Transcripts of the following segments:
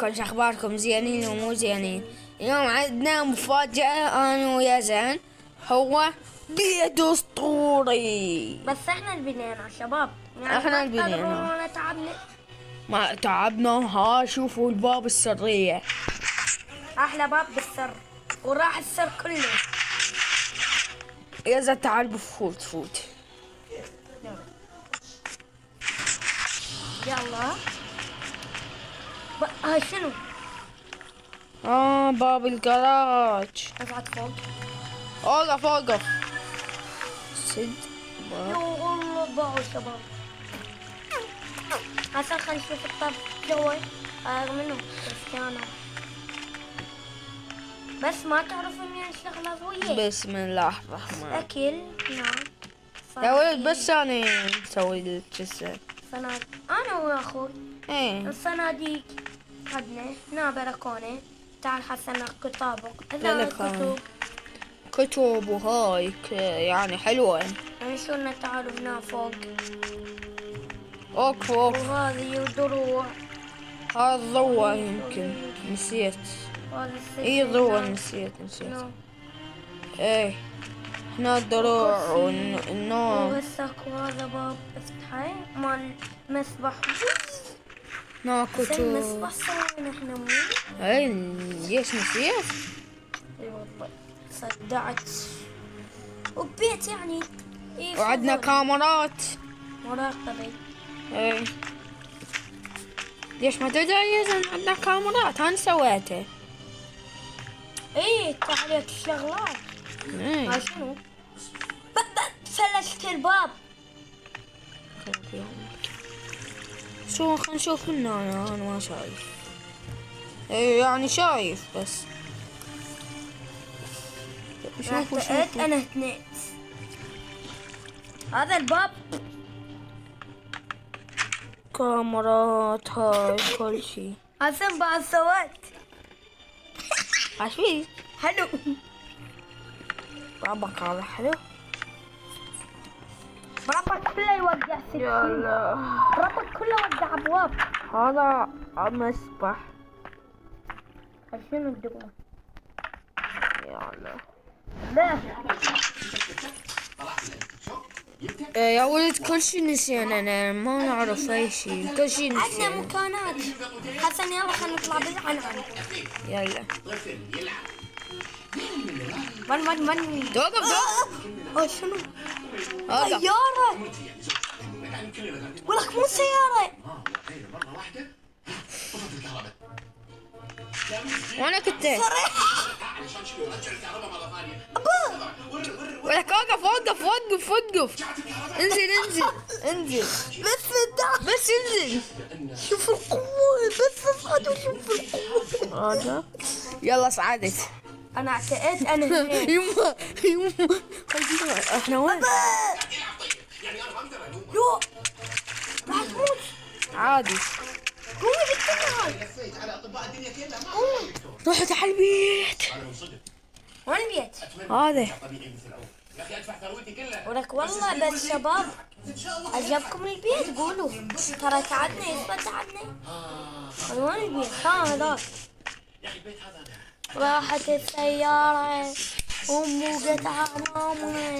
كل اخباركم زينين ومو زينين. اليوم عندنا مفاجأة انا ويا زين. هو بيت اسطوري. بس احنا اللي بنينا شباب، يعني احنا ما اللي بنينا. تقدرون ولا تعبنا. ما تعبنا. ها شوفوا الباب السرية، احلى باب بالسر وراح السر كله. يا زين تعال فوت. يلا هاي شنو؟ باب الجراج. اصعد فوق. اوقف سد باب. يو والله ضاعوا شباب. هسه خلينا نشوف الطب سوي منو كريستيانو. بس ما تعرفون مين الشغلة ضوية. بسم الله الرحمن. اكل نعم. يا ولد بس انا مسوي الجسد. صناديق انا واخوي. ايه الصناديق عندنا هنا بلكونة. تعال حسنا كتابك هذا بلكونة. كتب. كتب وهاي يعني حلوة. يعني شو لنا تعالوا هنا فوق. اوقف. وهذه دروع. هذا ضوء يمكن نسيت. وهذا السجن. اي ضوء هنا. نسيت. نو. ايه هنا الدروع والنوم. وهسك وهذا باب افتحه مال مسبح. هنا بس كتب. المسبح سوينا احنا مو. اي ليش نسيت؟ اي والله صدعت. وبيت يعني. إيه وعندنا فضل. كاميرات. مراقبة. ايه ليش ما تدري يا زلمة عندنا كاميرات؟ انا سويتها. ايه تعليق الشغلات. ايه هاي شنو؟ فلشت الباب. شو خلينا نشوف من هنا. انا ما شايف. ايه يعني شايف بس. شوفوا شوفوا. انا اثنين. هذا الباب. كاميرات هاي كل شي. حسن بعد سويت. ايش فيه؟ حلو. بابك هذا حلو. ربك كله يوقع سكين. يلا ربك كله وقع ابواب. هذا مسبح. شنو الدقمة؟ يلا لا. يا ولد كل شي نسينا. أنا ما نعرف أي شي. كل شي عندنا نسينا. مكانات. حسن يلا خلينا نطلع بالعنعن. يلا من توقف. شنو؟ هذا طيارة. ولك مو سيارة. وانا كنت ولك وقف. انزل بس انزل. شوف القوة. بس اصعد وشوف القوة. هذا يلا صعدت. انا اعتقدت انا هنا. يما احنا وين؟ يو راح تموت. عادي. قومي بالتنهاي. رحت على البيت. وين البيت؟ هذا ولك والله بس شباب عجبكم البيت قولوا. ترى تعبنا يثبت تعبنا. وين البيت؟ هذاك. راحت السيارة وموجت عمامنا.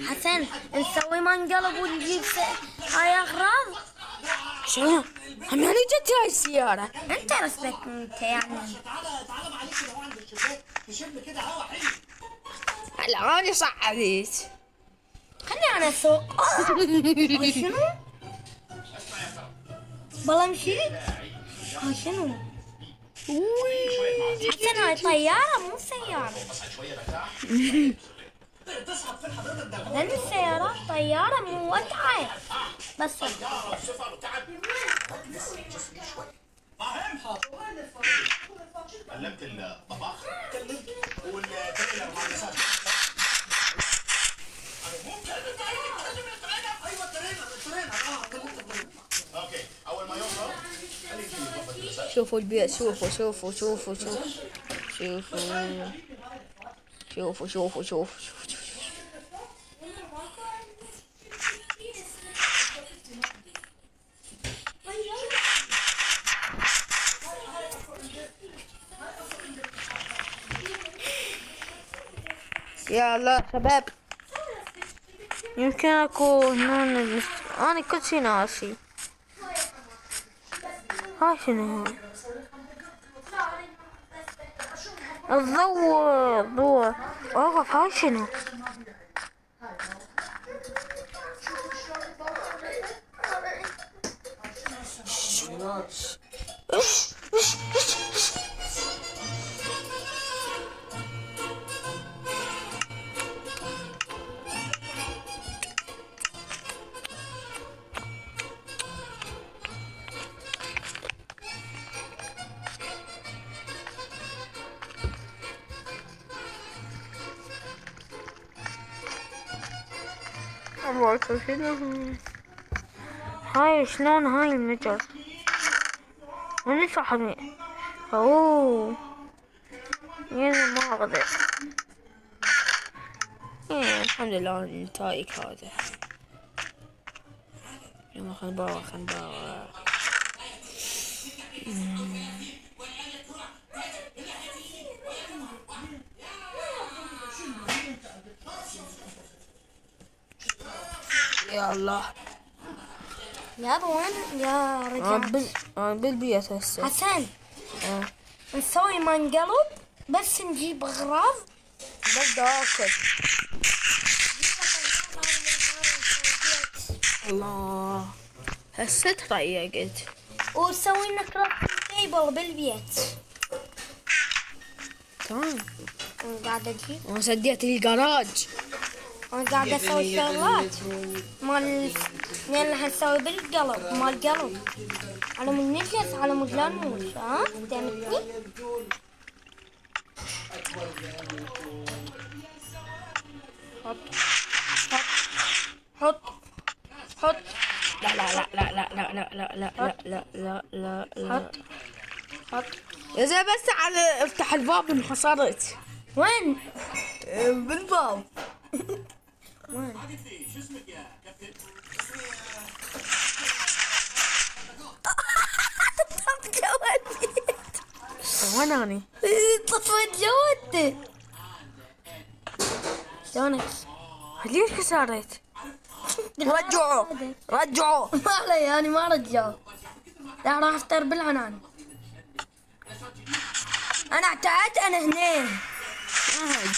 حسن نسوي منقلب ونجيب هاي اغراض. شنو؟ هم يعني جت هاي السيارة. انت رسلك انت يعني. هلا انا صعدت. خلني انا اسوق. شنو؟ والله مشيت. شنو؟ حسن هاي طيارة مو سيارة. لأن السيارات طيارة مو وقعة. بس علمت الطباخ والتريلر مع المساج. اوكي اول ما يوصل شوفوا البيت. شوفوا يلا شباب، يمكن اكون انا كل شي ناسي. هاي شنو هاي؟ الضوء اوقف. هاي شنو؟ هاي شلون هاي المجر؟ من صاحبي؟ اوه يعني ما اقدر. الحمد لله النتائج هذا. يلا خلنا نباوع. يا الله يابا وين يا رجال؟ انا بالبيت هسه. حسن نسوي منقلب بس نجيب اغراض. بدي اكل. الله هسه تريقت. ونسوي لنا كرافتنج تيبل بالبيت. تمام. انا قاعدة اجيب، انا سديت الجراج. انا قاعدة اسوي شغلات مال اللي حنسوي بالقلب مال قلب على مود نجلس على مود لا نموت. ها فهمتني؟ حط لا لا لا لا لا لا لا لا لا لا لا لا لا. حط. يا زلمة بس على افتح الباب انحصرت. وين؟ بالباب. وين؟ وين اني؟ طفيت جوتي. شلونك؟ ليش كسرت؟ رجعوا. ما علي انا ما رجعوا. لا راح افطر بالعنان. انا اعتقدت انا هنا.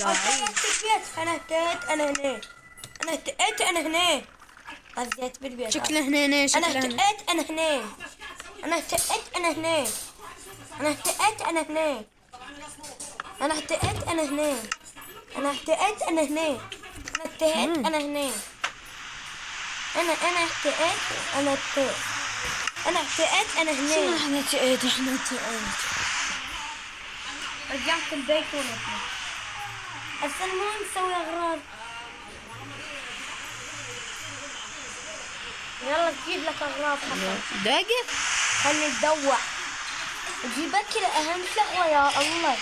اعتقدت بالبيت. انا اعتقدت انا هنا. انا اعتقدت انا هنا. غزيت بالبيت. شكله هنا انا اعتقدت انا هنا. انا اعتقدت انا هنا. انا اعتقدت انا هنا. انا اعتقدت انا هنا. انا اعتقدت انا هنا. انا اعتقدت انا هنا. انا اعتقدت انا اعتقدت. انا اعتقدت انا هنا. احنا احنا رجعت البيت ونحن هسه ما نسوي اغراض. يلا تجيب لك اغراض حسن. دقيقة. خلني ندوح. وجيب اكل اهم شغله يا الله.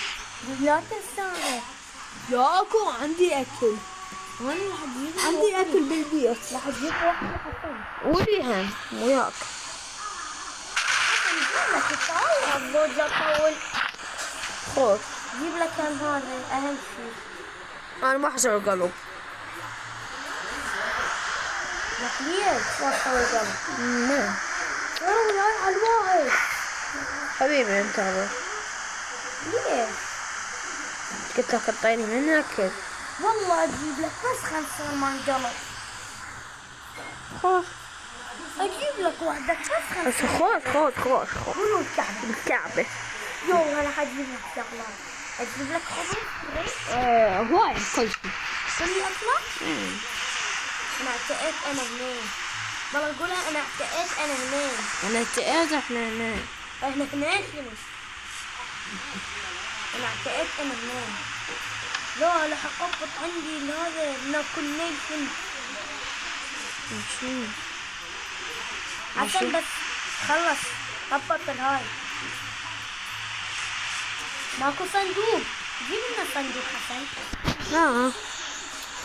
لا تنساها. ياكو عندي اكل. وين راح تجيب؟ عندي اكل بالبيت. راح تجيب واحد حسن. وليهم وياك. حسن جيب لك تعال الزوجة طول. خوف. جيب لك هذا اهم شيء. انا ما حسوي قلب. لك ليش ما تسوي قلب؟ ما صاروا وياي على الواحد. حبيبي انت هذا. ليش؟ قلت لك اعطيني من اكل. والله اجيب لك بس 5 منقلب. خوف. اجيب لك واحدة بس 5. خوف. منو الكعبة؟ بالكعبة. يوم انا حجيب لك شغلات. اجيب لك خبز. هواي كل شيء. كل الاطلاق؟ انا اعتقدت انا هنين. والله اقولها انا اعتقدت انا هنين. انا اعتقد احنا هنا. احنا هنين شنو؟ انا اعتقدت انا هنين. لا راح اقبط عندي هذا ناكل نيشن. شو؟ عشان بس خلص قبط الهاي. ماكو صندوق. جيب لنا صندوق حسن. ها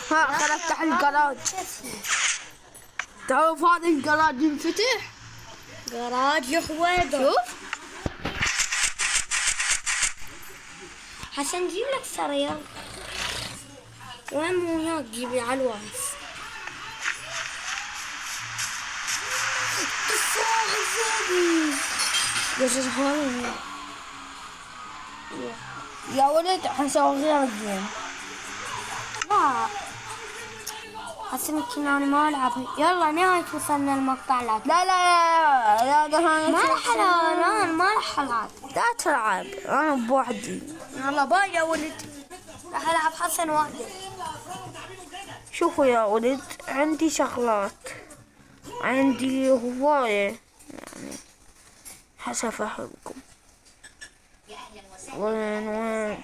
خل افتح الجراج. تعرف هذا الجراج ينفتح؟ جراج يحوده. شوف. حسن جيب لك سرير. وين وياك جيبي على الوايف. تفاح الزبي. بس هون يا ولد حنسوي غير جيم. لا هسه يمكن انا ما العب. يلا نهاية وصلنا المقطع. لا لا لا لا ده ما راح العب. انا ما راح العب. لا تلعب انا بوحدي. يلا باي يا ولد. راح العب حسن وحدي. شوفوا يا ولد عندي شغلات، عندي هواية يعني حسب فهمكم. وين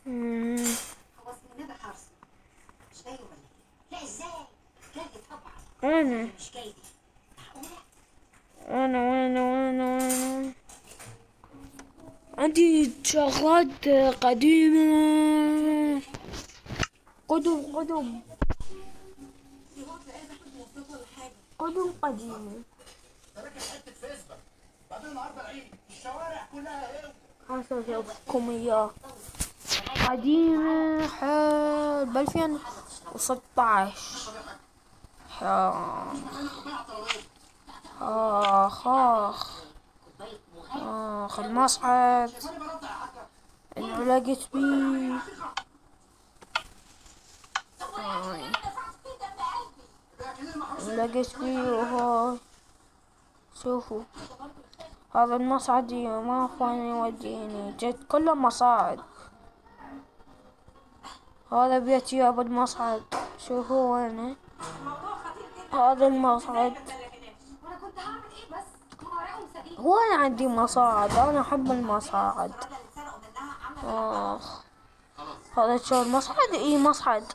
مم. انا عندي شغلات قديمة. قدم قديمة. بعدين النهارده العيد الشوارع كلها ايه؟ هسويكم اياه قديمة حيل ب2016. آخ المصعد انعلقت بيه. انعلقت بيه وهاي شوفوا هذا المصعد ما اخواني يوديني جد كله مصاعد. هذا بيتي يا ابو المصعد شوفوا وينه هذا المصعد. هو انا عندي مصاعد انا احب المصاعد. اخ هذا شو المصعد اي مصعد.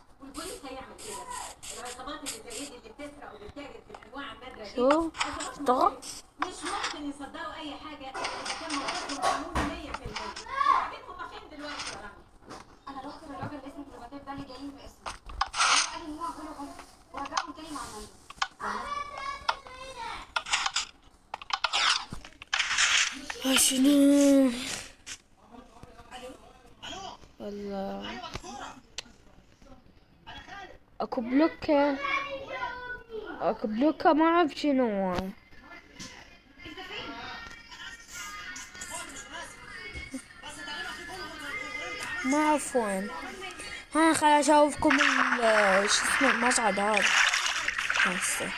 شو اشتغل مش ممكن يصدقوا اي حاجه كان موقفهم قانوني 100%. بعدين هم فين دلوقتي يا رامي؟ انا رحت للراجل اللي اسمه كليوباتير ده اللي جايين باسمه. قال لي ان هو عملوا غلط ورجعهم تاني مع المندوب. شنو والله اكو بلوكة ما اعرف شنو هو. ما اعرف وين. ها خل اشوفكم شو اسمه المصعد هذا هسه.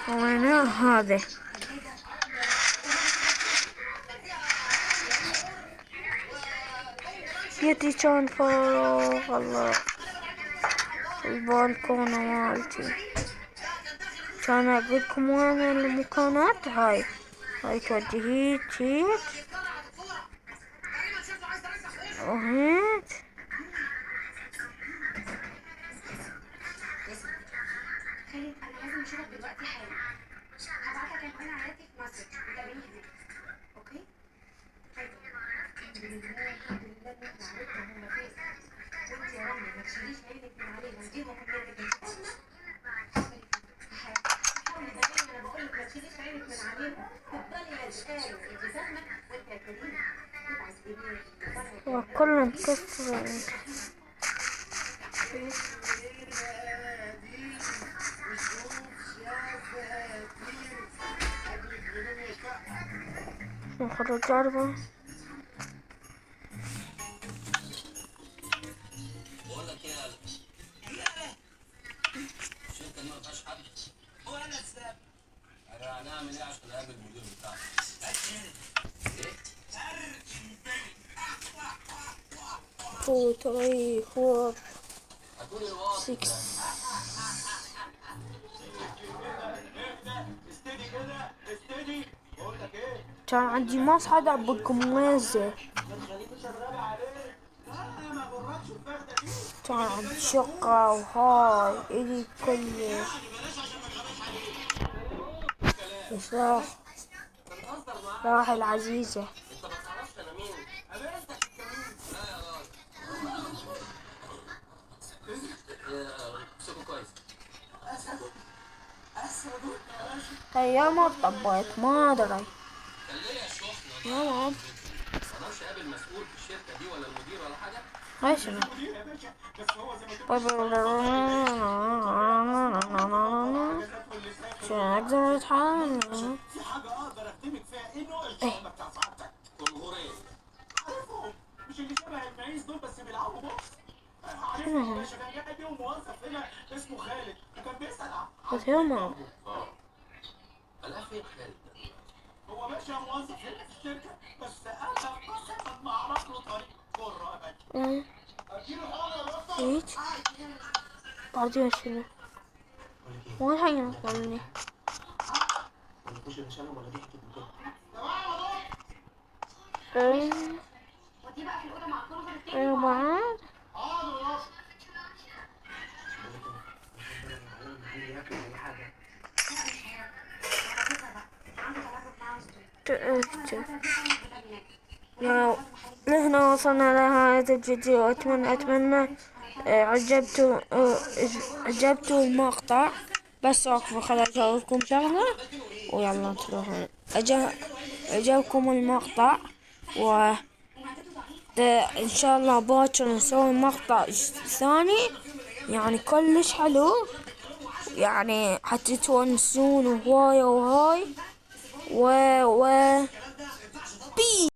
وانا هذا بيتي كان فراغ الله. البالكونة مالتي كان اقولكم وين المكانات. هاي توجهيت هيك وهيك خالد انا لازم اشوفك دلوقتي حالا. هبعتلك عنوان عيادتي في مصر تقابلني هناك. اوكي؟ طيب الحمد لله الحمد لله ان احنا عرفنا هم فين. وانت يا رامي ما تشيليش عينك من عليهم دي مهمتك انت. حاولي زي ما انا بقول لك ما تشيليش عينك من عليهم. تفضلي لازقاله انت فاهمه وانت يا كريم تبعت ايديك وكل مكسر. نخرج جربة. بقول لك ايه يا الشركه دي ما فيهاش حد. هو انا السبب. هنعمل ايه عشان نقابل المدير بتاعنا؟ Two, three, four, هتقولي الواطي 6. كان عندي مصعد أبوكم موزة. كان عندي شقة وهاي إلي كله. بس راح العزيزة. هي ما طبيت ما ادري. خليها سخنه. يلا ما اقدرش اقابل مسؤول في الشركه دي ولا المدير ولا حاجه. هاي شنو؟ مدير يا باشا، بس هو زي ما تقول شنو اقدر اتحمل؟ في حاجه اقدر اخدمك فيها. ايه نوع الشغل بتاع سعادتك؟ جمهوريه. عارفهم، مش اللي شبه المعيز دول بس بيلعبوا بوكس. عارفهم يا باشا، كان جاي بيهم موظف هنا اسمه خالد وكان بيسأل عن بس يوم انا فين خالد ده؟ هو باشا موظف هنا في الشركه، بس انا قسما ما اعرف له طريق كوره يا باشا. اديله حاجه يا دكتور. هيك بعدين شنو؟ مو الحين يوصلني. ولا كوش الرساله ولا دي حته بجد. ودي بقى في الاوضه مع الطلبه التاني. ايه بعد؟ حاضر يا باشا. يا نحن وصلنا لنهاية الفيديو. أتمنى عجبتوا المقطع. بس وقفوا خليني أجاوبكم شغلة ويلا تروحون. عجبكم المقطع إن شاء الله باكر نسوي مقطع ثاني يعني كلش حلو، يعني حتى تونسون وهواي. بي